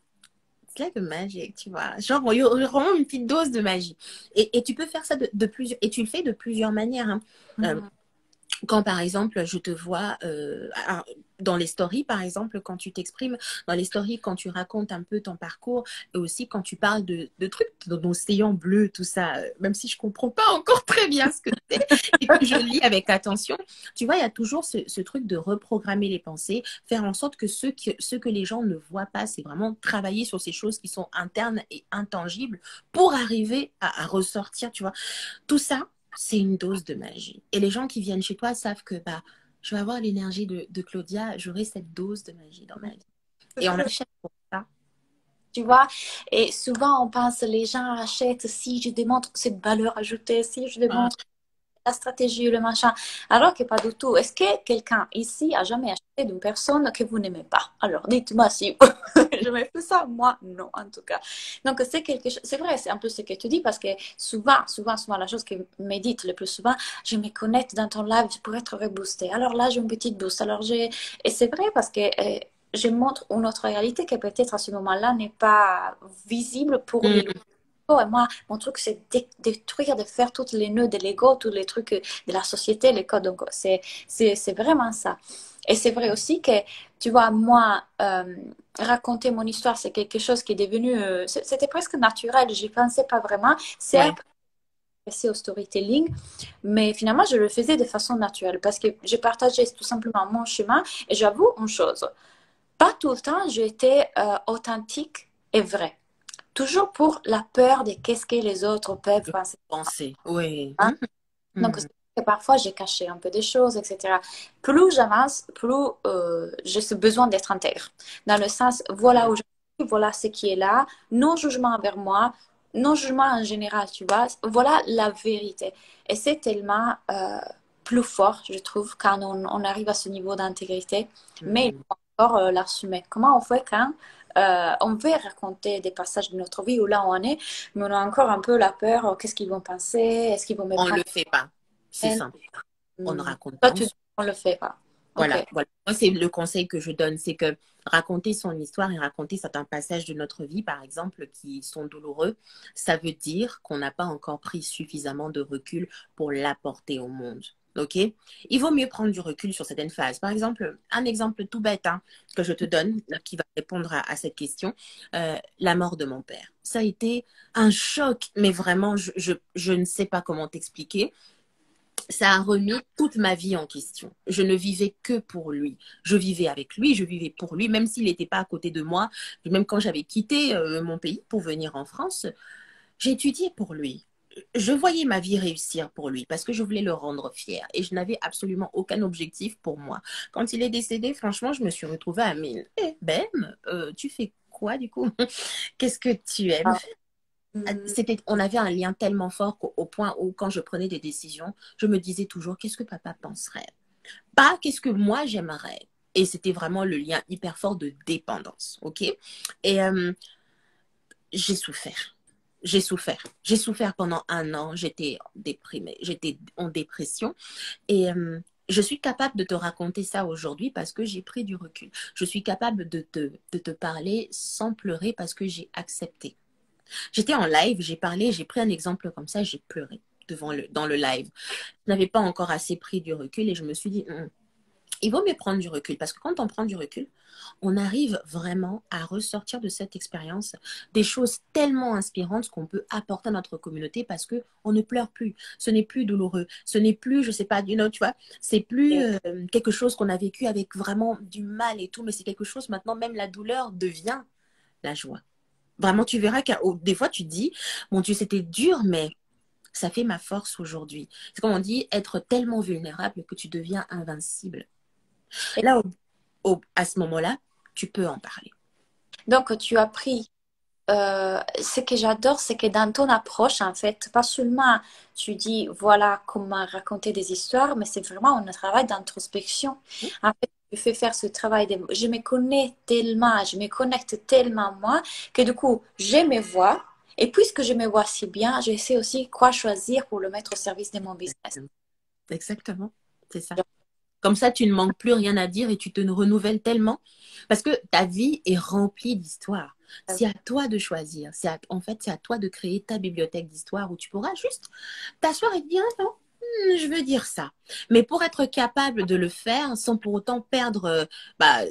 c'est like magique, tu vois. Genre, il y aura vraiment une petite dose de magie. Et tu peux faire ça de plusieurs... Et tu le fais de plusieurs manières. Hein. Mhm. Quand, par exemple, je te vois dans les stories, par exemple, quand tu t'exprimes, dans les stories, quand tu racontes un peu ton parcours, et aussi quand tu parles de trucs, dans l'océan bleu, tout ça, même si je comprends pas encore très bien ce que c'est, et que je lis avec attention, tu vois, il y a toujours ce truc de reprogrammer les pensées, faire en sorte que ce que les gens ne voient pas, c'est vraiment travailler sur ces choses qui sont internes et intangibles pour arriver à ressortir, tu vois. Tout ça, c'est une dose de magie. Et les gens qui viennent chez toi savent que bah, je vais avoir l'énergie de Claudia, j'aurai cette dose de magie dans ma vie. C'est Et on très achète pour ça. Tu vois, et souvent on pense les gens achètent si je démontre cette valeur ajoutée, si je Ah, démontre la stratégie, le machin, alors que pas du tout. Est-ce que quelqu'un ici a jamais acheté d'une personne que vous n'aimez pas? Alors dites-moi si je me fais ça, moi non en tout cas. Donc c'est quelque chose, c'est vrai, c'est un peu ce que tu dis parce que souvent la chose qui me dit le plus souvent, je me connecte dans ton live pour être reboosté. Alors là j'ai une petite boost. Alors j'ai et c'est vrai parce que je montre une autre réalité qui peut-être à ce moment-là n'est pas visible pour les mm, et moi, mon truc, c'est de détruire, de faire tous les nœuds de l'ego, tous les trucs de la société, les codes. Donc, c'est vraiment ça. Et c'est vrai aussi que, tu vois, moi, raconter mon histoire, c'est quelque chose qui est devenu, c'était presque naturel. J'y pensais pas vraiment. C'est ouais. après passé au storytelling, mais finalement, je le faisais de façon naturelle parce que j'ai partagé tout simplement mon chemin. Et j'avoue une chose, pas tout le temps, j'étais authentique et vraie. Toujours pour la peur de qu'est-ce que les autres peuvent Je penser. pensais. Oui. Hein. Donc, c'est Mm. vrai que parfois, j'ai caché un peu des choses, etc. Plus j'avance, plus j'ai ce besoin d'être intègre. Dans le sens, voilà où je suis, voilà ce qui est là, non jugement envers moi, non jugement en général, tu vois. Voilà la vérité. Et c'est tellement plus fort, je trouve, quand on arrive à ce niveau d'intégrité. Mais il Mm. faut encore l'assumer. Comment on fait quand on veut raconter des passages de notre vie où là on est, mais on a encore un peu la peur, qu'est-ce qu'ils vont penser, est-ce qu'ils vont me On prendre le fait pas. C'est peine. simple. On ne raconte Toi, pas. tu dis on le fait pas. Ok. Voilà, voilà. Moi, c'est le conseil que je donne, c'est que raconter son histoire et raconter certains passages de notre vie, par exemple, qui sont douloureux, ça veut dire qu'on n'a pas encore pris suffisamment de recul pour l'apporter au monde. Ok? Il vaut mieux prendre du recul sur certaines phases. Par exemple, un exemple tout bête hein, que je te donne, qui va répondre à cette question, la mort de mon père. Ça a été un choc, mais vraiment, je ne sais pas comment t'expliquer. Ça a remis toute ma vie en question. Je ne vivais que pour lui. Je vivais avec lui, je vivais pour lui, même s'il n'était pas à côté de moi. Même quand j'avais quitté mon pays pour venir en France, j'ai étudié pour lui. Je voyais ma vie réussir pour lui parce que je voulais le rendre fier et je n'avais absolument aucun objectif pour moi. Quand il est décédé, franchement, je me suis retrouvée à mine. Eh Ben, tu fais quoi du coup? Qu'est-ce que tu aimes? Ah, hmm, On avait un lien tellement fort qu'au point où quand je prenais des décisions, je me disais toujours qu'est-ce que papa penserait? Pas qu'est-ce que moi j'aimerais. Et c'était vraiment le lien hyper fort de dépendance, ok? Et j'ai souffert. J'ai souffert. J'ai souffert pendant 1 an. J'étais déprimée. J'étais en dépression. Et je suis capable de te raconter ça aujourd'hui parce que j'ai pris du recul. Je suis capable de te parler sans pleurer parce que j'ai accepté. J'étais en live, j'ai parlé, j'ai pris un exemple comme ça, j'ai pleuré dans le live. Je n'avais pas encore assez pris du recul et je me suis dit, il vaut mieux prendre du recul parce que quand on prend du recul, on arrive vraiment à ressortir de cette expérience des choses tellement inspirantes qu'on peut apporter à notre communauté parce que on ne pleure plus. Ce n'est plus douloureux. Ce n'est plus, je sais pas, tu vois, c'est plus et- quelque chose qu'on a vécu avec vraiment du mal et tout, mais c'est quelque chose maintenant, même la douleur devient la joie. Vraiment, tu verras que des fois, tu te dis, mon Dieu, c'était dur, mais ça fait ma force aujourd'hui. C'est comme on dit, être tellement vulnérable que tu deviens invincible. et Là, à ce moment-là, tu peux en parler. donc, tu as pris. Ce que j'adore, c'est que dans ton approche, en fait, pas seulement tu dis voilà comment raconter des histoires, mais c'est vraiment un travail d'introspection. En fait, tu fais faire ce travail de... Je me connais tellement, je me connecte tellement moi, que du coup, je me vois. Et puisque je me vois si bien, je sais aussi quoi choisir pour le mettre au service de mon business. Exactement, c'est ça. Comme ça, tu ne manques plus rien à dire et tu te renouvelles tellement. Parce que ta vie est remplie d'histoires. C'est à toi de choisir. En fait, c'est à toi de créer ta bibliothèque d'histoires où tu pourras juste t'asseoir et te dire, ah non, je veux dire ça. Mais pour être capable de le faire sans pour autant perdre, bah,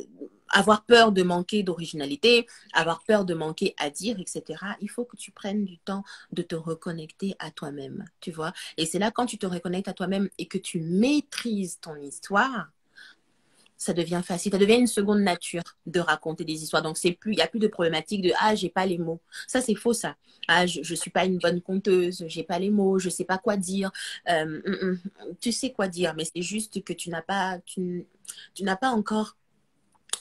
avoir peur de manquer d'originalité, avoir peur de manquer à dire, etc., il faut que tu prennes du temps de te reconnecter à toi-même, tu vois. Et c'est là quand tu te reconnectes à toi-même et que tu maîtrises ton histoire, ça devient facile, ça devient une seconde nature de raconter des histoires. Donc c'est plus, il y a plus de problématique de ah j'ai pas les mots. Ça c'est faux ça. Ah je suis pas une bonne conteuse, j'ai pas les mots, je sais pas quoi dire. Tu sais quoi dire, mais c'est juste que tu n'as pas encore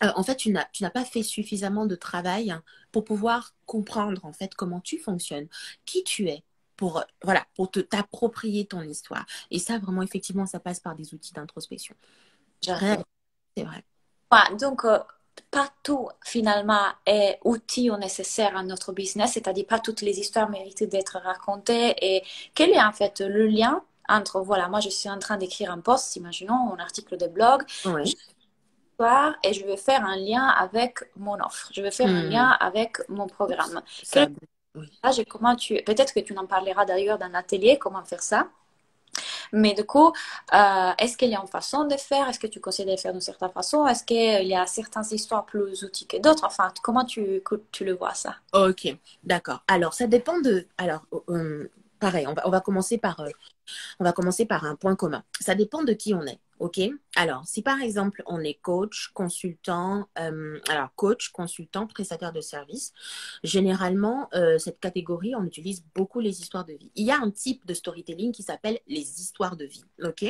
en fait, tu n'as pas fait suffisamment de travail pour pouvoir comprendre en fait comment tu fonctionnes, qui tu es, pour voilà, pour t'approprier ton histoire. Et ça, vraiment, effectivement, ça passe par des outils d'introspection. J'adore. Réellement, c'est vrai. Ouais, donc, pas tout finalement est outil ou nécessaire à notre business, c'est-à-dire pas toutes les histoires méritent d'être racontées. Et quel est en fait le lien entre, voilà, moi je suis en train d'écrire un post, imaginons un article de blog, Oui. et je vais faire un lien avec mon offre, je vais faire un lien Hmm. avec mon programme. Ça, Quel oui. et comment peut-être que tu en parleras d'ailleurs dans l'atelier, comment faire ça. Mais du coup, est-ce qu'il y a une façon de faire? Est-ce que tu conseilles de faire d'une certaine façon? Est-ce qu'il y a certaines histoires plus outils que d'autres? Enfin, comment tu le vois ça? Ok, d'accord. Alors, ça dépend de. Alors, pareil, on va commencer par un point commun. Ça dépend de qui on est, ok? Alors, si par exemple on est coach, consultant, alors coach, consultant, prestataire de service, généralement, cette catégorie, on utilise beaucoup les histoires de vie. Il y a un type de storytelling qui s'appelle les histoires de vie, ok?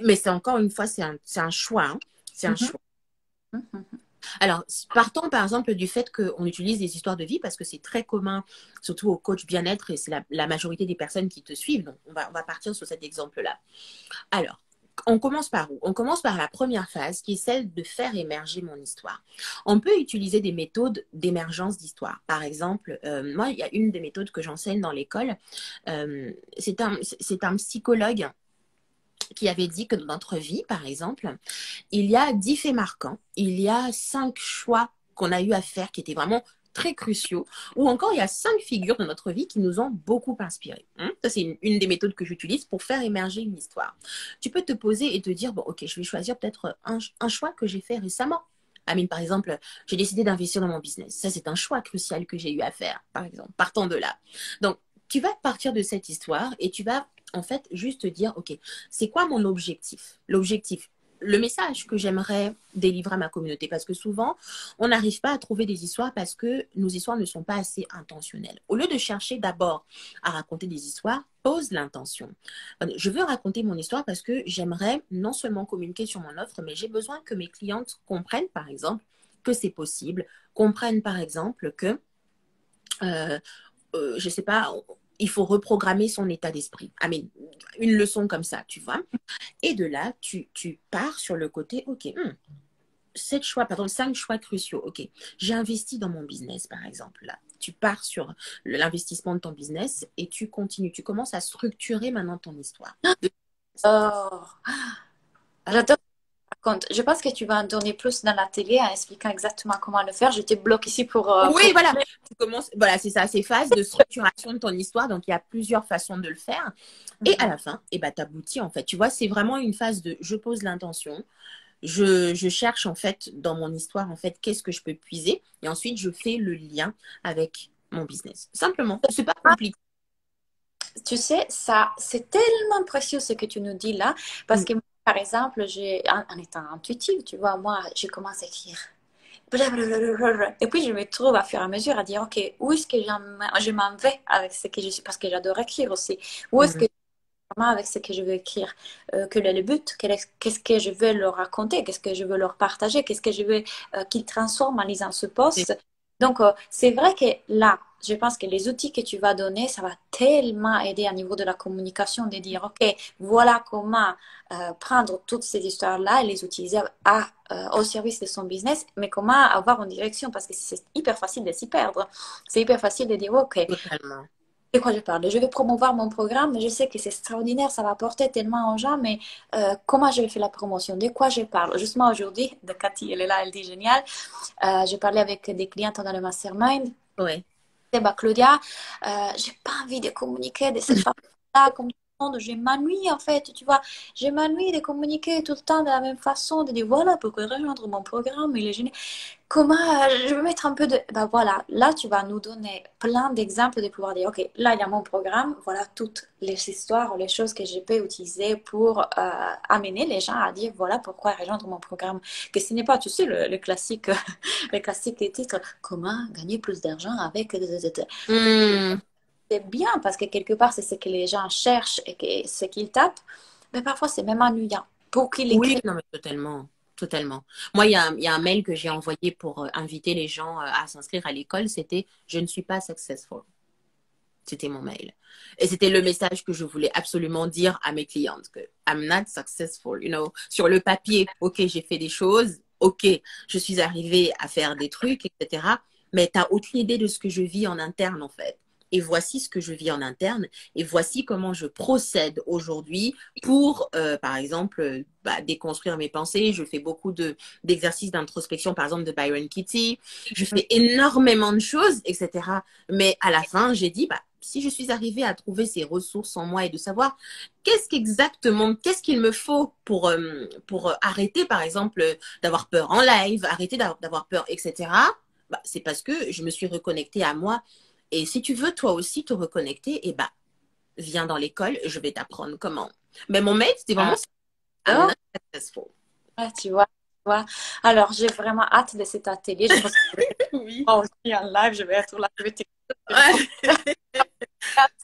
Mais c'est encore une fois, c'est un choix, hein. C'est un Mhm, choix. mhm. Alors, partons par exemple du fait qu'on utilise des histoires de vie parce que c'est très commun, surtout au coach bien-être, et c'est la majorité des personnes qui te suivent. Donc, on va partir sur cet exemple-là. Alors, on commence par où? On commence par la première phase qui est celle de faire émerger mon histoire. On peut utiliser des méthodes d'émergence d'histoire. Par exemple, moi, il y a une des méthodes que j'enseigne dans l'école. C'est un psychologue qui avait dit que dans notre vie, par exemple, il y a 10 faits marquants, il y a 5 choix qu'on a eu à faire qui étaient vraiment très cruciaux, ou encore il y a 5 figures de notre vie qui nous ont beaucoup inspirés. Ça, c'est une des méthodes que j'utilise pour faire émerger une histoire. Tu peux te poser et te dire, bon, ok, je vais choisir peut-être un choix que j'ai fait récemment. Amine, par exemple, j'ai décidé d'investir dans mon business. Ça, c'est un choix crucial que j'ai eu à faire, par exemple. Partant de là. Donc, tu vas partir de cette histoire et tu vas, en fait, juste te dire, OK, c'est quoi mon objectif? L'objectif, le message que j'aimerais délivrer à ma communauté. Parce que souvent, on n'arrive pas à trouver des histoires parce que nos histoires ne sont pas assez intentionnelles. Au lieu de chercher d'abord à raconter des histoires, pose l'intention. Je veux raconter mon histoire parce que j'aimerais non seulement communiquer sur mon offre, mais j'ai besoin que mes clientes comprennent, par exemple, que c'est possible, comprennent, par exemple, que, je ne sais pas, il faut reprogrammer son état d'esprit. Ah, mais une leçon comme ça, tu vois. Et de là, tu pars sur le côté, OK, 5 choix cruciaux. OK, j'ai investi dans mon business, par exemple. Là, tu pars sur l'investissement de ton business et tu continues. Tu commences à structurer maintenant ton histoire. Oh, j'adore. Par contre, je pense que tu vas en donner plus dans l'atelier en expliquant exactement comment le faire. Je te bloque ici Oui, voilà. Tu commences, voilà, c'est ça, ces phases de structuration de ton histoire. Donc, il y a plusieurs façons de le faire. Et à la fin, eh ben, tu aboutis, en fait. Tu vois, c'est vraiment une phase de je pose l'intention. Je cherche, en fait, dans mon histoire, en fait, qu'est-ce que je peux puiser. Et ensuite, je fais le lien avec mon business. Simplement. C'est pas compliqué. Tu sais, ça, c'est tellement précieux ce que tu nous dis là, parce Mm. que moi, par exemple, en étant intuitive, tu vois, moi, je commence à écrire. Blablabla. Et puis, je me trouve à fur et à mesure à dire, OK, où est-ce que je m'en vais avec ce que je suis, parce que j'adore écrire aussi. Où est-ce que Mm. je vais avec ce que je veux écrire? Quel est le but? Qu'est-ce que je veux leur raconter? Qu'est-ce que je veux leur partager? Qu'est-ce que je veux qu'ils transforment en lisant ce C'est- post? Donc, c'est vrai que là, je pense que les outils que tu vas donner, ça va tellement aider à niveau de la communication, de dire, OK, voilà comment prendre toutes ces histoires-là et les utiliser au service de son business, mais comment avoir une direction, parce que c'est hyper facile de s'y perdre. C'est hyper facile de dire, OK, Totalement. de quoi je parle? Je vais promouvoir mon programme, mais je sais que c'est extraordinaire, ça va apporter tellement aux gens, mais comment je vais faire la promotion? De quoi je parle? Justement aujourd'hui, de Cathy, elle est là, elle dit génial. J'ai parlé avec des clientes dans le mastermind. Ouais. Eh ben, Claudia, j'ai pas envie de communiquer de cette façon-là, comme tout le monde. Je m'ennuie en fait, tu vois. Je m'ennuie de communiquer tout le temps de la même façon, de dire voilà pourquoi rejoindre mon programme, il est génial. Comment je vais mettre un peu de. Ben voilà, là tu vas nous donner plein d'exemples de pouvoir dire ok, là il y a mon programme, voilà toutes les histoires ou les choses que je peux utiliser pour amener les gens à dire voilà pourquoi rejoindre mon programme. Que ce n'est pas, tu sais, le classique, le classique des titres, comment gagner plus d'argent avec. Mm. C'est bien parce que quelque part c'est ce que les gens cherchent et que ce qu'ils tapent, mais parfois c'est même ennuyant pour qu'ils Oui, l'écrivent. non, mais totalement. Totalement. Moi, il y a un mail que j'ai envoyé pour inviter les gens à s'inscrire à l'école. C'était je ne suis pas successful. C'était mon mail. Et c'était le message que je voulais absolument dire à mes clientes, que I'm not successful. You know, sur le papier, OK, j'ai fait des choses. OK, je suis arrivée à faire des trucs, etc. Mais tu n'as aucune idée de ce que je vis en interne, en fait. Et voici ce que je vis en interne. Et voici comment je procède aujourd'hui pour, par exemple, déconstruire mes pensées. Je fais beaucoup d'exercices d'introspection, par exemple, de Byron Katie. Je fais énormément de choses, etc. Mais à la fin, j'ai dit, si je suis arrivée à trouver ces ressources en moi et de savoir qu'est-ce qu'il me faut pour arrêter, par exemple, d'avoir peur en live, arrêter d'avoir peur, etc., c'est parce que je me suis reconnectée à moi. Et si tu veux, toi aussi, te reconnecter, viens dans l'école, je vais t'apprendre comment. Mais mon mail, c'était vraiment I'm Ah, not successful. ouais, tu vois, tu vois. Alors, j'ai vraiment hâte de cet atelier. Je pense que Oui. moi aussi en live, je vais être là. Je vais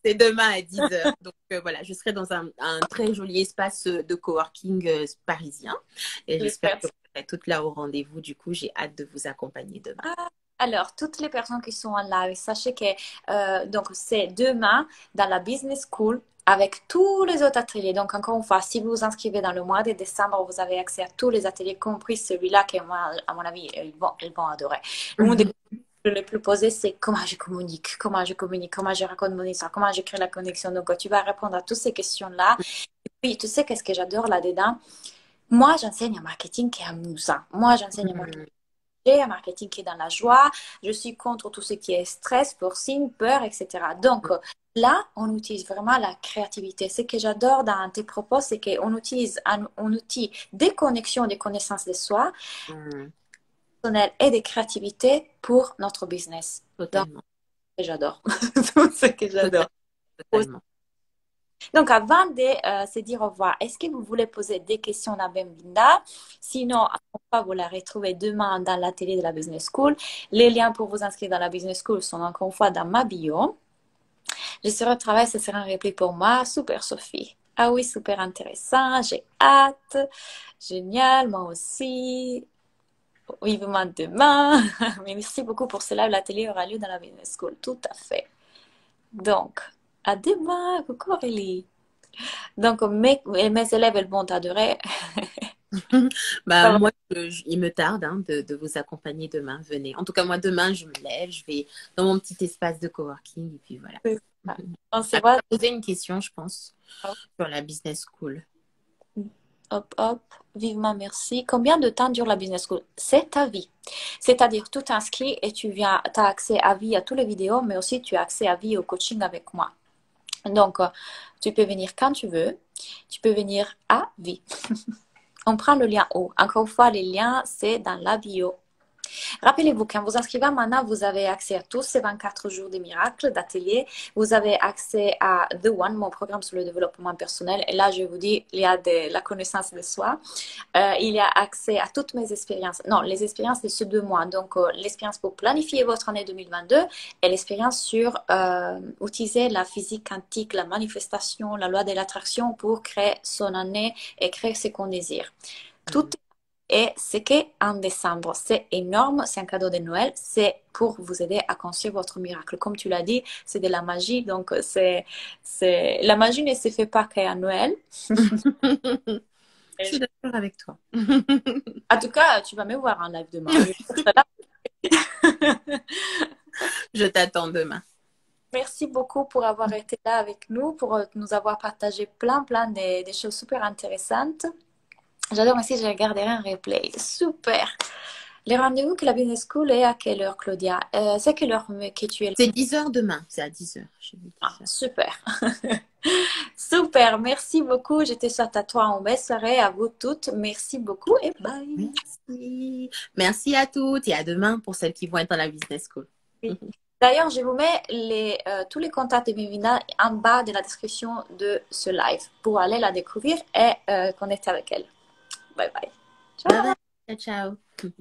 C'est demain à 10 heures. Donc voilà, je serai dans un très joli espace de coworking parisien. Et j'espère j'espère. que vous serez toutes là au rendez-vous. Du coup, j'ai hâte de vous accompagner demain. Alors, toutes les personnes qui sont en live, sachez que donc c'est demain dans la Business School avec tous les autres ateliers. Donc, encore une fois, si vous vous inscrivez dans le mois de décembre, vous avez accès à tous les ateliers, compris celui-là que moi, à mon avis, ils vont adorer. Une des Mhm. questions les plus posées, c'est comment je communique, comment je raconte mon histoire, comment je crée la connexion. Donc, tu vas répondre à toutes ces questions-là. Et puis, tu sais qu'est-ce que j'adore là-dedans? Moi, j'enseigne un marketing qui est amusant. Moi, j'enseigne un marketing Mhm. un marketing qui est dans la joie. Je suis contre tout ce qui est stress, forcing, peur, etc. Donc, là, on utilise vraiment la créativité. Ce que j'adore dans tes propos, c'est qu'on utilise un outil des connexions, des connaissances de soi, Mm. personnelles et de créativité pour notre business. Donc, Totalement. j'adore. Tout ce que j'adore. Totalement. Totalement. Donc, avant de se dire au revoir, est-ce que vous voulez poser des questions à Benvinda? Sinon, encore une fois, vous la retrouvez demain dans l'atelier de la Business School. Les liens pour vous inscrire dans la Business School sont encore une fois dans ma bio. Je serai au travail, ce sera un replay pour moi. Super, Sophie. Ah oui, super intéressant. J'ai hâte. Génial, moi aussi. Vivement demain. Mais merci beaucoup pour cela. L'atelier aura lieu dans la Business School. Tout à fait. Donc, à demain. Coucou Aurélie. Donc, mes élèves, elles vont t'adorer. Bah, moi, il me tarde hein, de vous accompagner demain. Venez. En tout cas, moi, demain, je me lève, je vais dans mon petit espace de coworking et puis voilà. On se Ah, voit. tu as posé une question, je pense, sur la business school. Hop, hop, vivement merci. Combien de temps dure la business school? C'est ta vie. C'est-à-dire, tu t'inscris et tu viens, tu as accès à vie à toutes les vidéos, mais aussi tu as accès à vie au coaching avec moi. Donc, tu peux venir quand tu veux. Tu peux venir à vie. On prend le lien haut. Encore une fois, les liens, c'est dans la bio. Rappelez-vous, quand vous inscrivez maintenant, vous avez accès à tous ces 24 jours de miracles, d'ateliers. Vous avez accès à The One, mon programme sur le développement personnel. Et là, je vous dis, il y a de la connaissance de soi. Il y a accès à toutes mes expériences. Non, les expériences de ces 2 mois. Donc, l'expérience pour planifier votre année 2022 et l'expérience sur utiliser la physique quantique, la manifestation, la loi de l'attraction pour créer son année et créer ce qu'on désire. Tout et c'est qu'en décembre, c'est énorme, c'est un cadeau de Noël, c'est pour vous aider à construire votre miracle. Comme tu l'as dit, c'est de la magie, donc la magie ne se fait pas qu'à Noël. Je suis d'accord avec toi. En tout cas, tu vas me voir en live demain. Je t'attends demain. Merci beaucoup pour avoir été là avec nous, pour nous avoir partagé plein de choses super intéressantes. J'adore aussi, je regarderai un replay. Super. Les rendez-vous que la Business School est à quelle heure, Claudia? C'est quelle heure que tu es là? C'est 10h demain. C'est à 10h. Ah, super. Super. Merci beaucoup. Je te souhaite à toi une belle soirée, à vous toutes. Merci beaucoup et bye. Merci. Merci à toutes et à demain pour celles qui vont être dans la business school. D'ailleurs, je vous mets tous les contacts de Benvinda en bas de la description de ce live pour aller la découvrir et connecter avec elle. Bye bye. Ciao. Bye bye. Ciao, ciao.